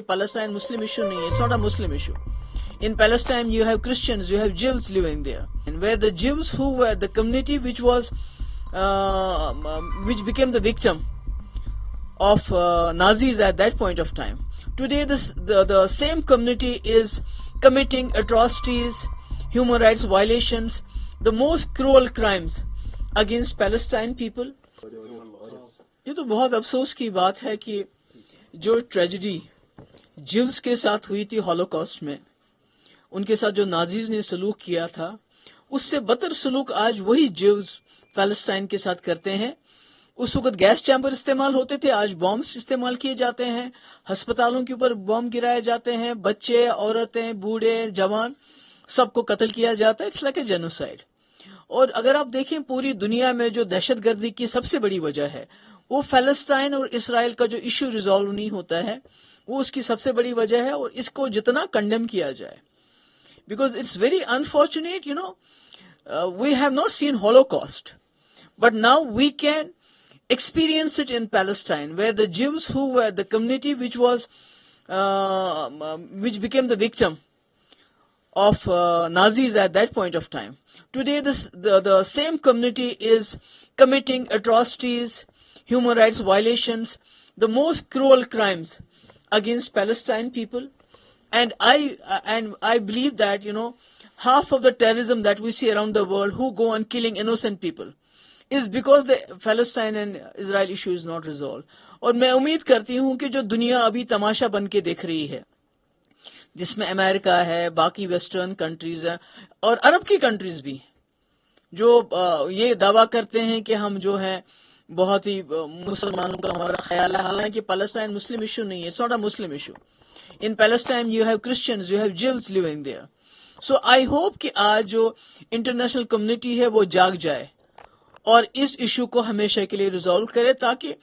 Palestine Muslim issue नहीं है. It's not a Muslim issue. In Palestine, you have Christians, you have Jews living there, and where the Jews who were the community which became the victim of Nazis at that point of time. Today, the same community is committing atrocities, human rights violations, the most cruel crimes against Palestine people. ये तो बहुत अफसोस की बात है कि जो tragedy जिव्स के साथ हुई थी हॉलोकॉस्ट में, उनके साथ जो नाजीज ने सलूक किया था, उससे बदतर सलूक आज वही जिव्स पैलेस्टाइन के साथ करते हैं. उस वक्त गैस चैम्बर इस्तेमाल होते थे, आज बॉम्ब्स इस्तेमाल किए जाते हैं, अस्पतालों के ऊपर बॉम्ब गिराए जाते हैं, बच्चे, औरतें, बूढ़े, जवान, सबको कत्ल किया जाता है. It's like a genocide. और अगर आप देखें पूरी दुनिया में जो दहशतगर्दी की सबसे बड़ी वजह है, वो फलस्तीन और इसराइल का जो इश्यू रिजॉल्व नहीं होता है, वो उसकी सबसे बड़ी वजह है. और इसको जितना कंडेम किया जाए, because it's very unfortunate, you know, we have not seen Holocaust, but now we can experience it in Palestine, where the Jews who were the community which became the victim of Nazis at that point of time. Today, the same community is committing atrocities, human rights violations, the most cruel crimes against Palestine people. And I believe that, you know, half of the terrorism that we see around the world who go on killing innocent people is because the Palestine and Israel issue is not resolved. और मैं उम्मीद करती हूं कि जो दुनिया अभी तमाशा बन के देख रही है, जिसमें अमेरिका है, बाकी वेस्टर्न कंट्रीज हैं और अरब की कंट्रीज भी, जो ये दावा करते हैं कि हम जो है बहुत ही मुसलमानों का हमारा ख्याल है, हालांकि पैलेस्टाइन मुस्लिम इशू नहीं है. It's not a Muslim issue. In Palestine you have Christians, you have Jews living there. So I hope कि आज जो इंटरनेशनल कम्युनिटी है वो जाग जाए और इस इशू को हमेशा के लिए रिजॉल्व करे, ताकि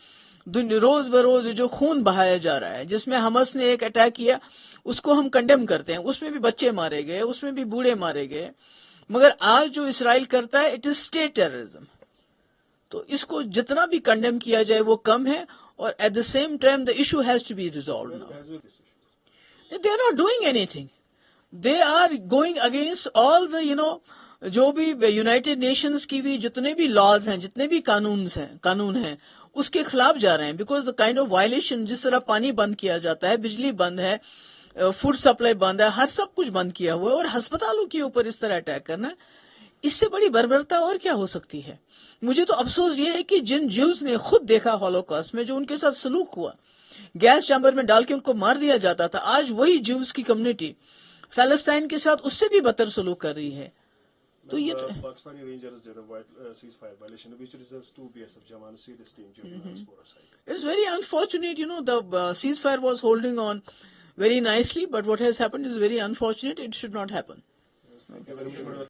रोज बरोज जो खून बहाया जा रहा है, जिसमें हमस ने एक अटैक किया, उसको हम कंडेम करते हैं, उसमें भी बच्चे मारे गए, उसमें भी बूढ़े मारे गए, मगर आज जो इसराइल करता है इट इज स्टेट टेररिज्म. तो इसको जितना भी कंडेम किया जाए वो कम है. और at the same time the issue has to be resolve now. They are not doing anything. They are going against all the, you know, जो भी यूनाइटेड नेशंस की भी जितने भी लॉज हैं, जितने भी कानून हैं, उसके खिलाफ जा रहे हैं. Because the kind of violation, जिस तरह पानी बंद किया जाता है, बिजली बंद है, फूड सप्लाई बंद है, हर सब कुछ बंद किया हुआ है, और अस्पतालों के ऊपर इस तरह अटैक करना, इससे बड़ी बर्बरता और क्या हो सकती है. मुझे तो अफसोस ये है कि जिन ज्यूज ने खुद देखा हॉलोकॉस्ट में जो उनके साथ सलूक हुआ, गैस चैम्बर में डाल के उनको मार दिया जाता था, आज वही ज्यूज की कम्युनिटी फलस्तीन के साथ उससे भी बदतर सलूक कर रही है. तो ये Pakistani Rangers did a ceasefire violation, which results 2 BSF Jawan seriously injured in diaspora side. It's very unfortunate, you know, the ceasefire was holding on very nicely, but what has happened is very unfortunate. It should not happen. Thank you very much.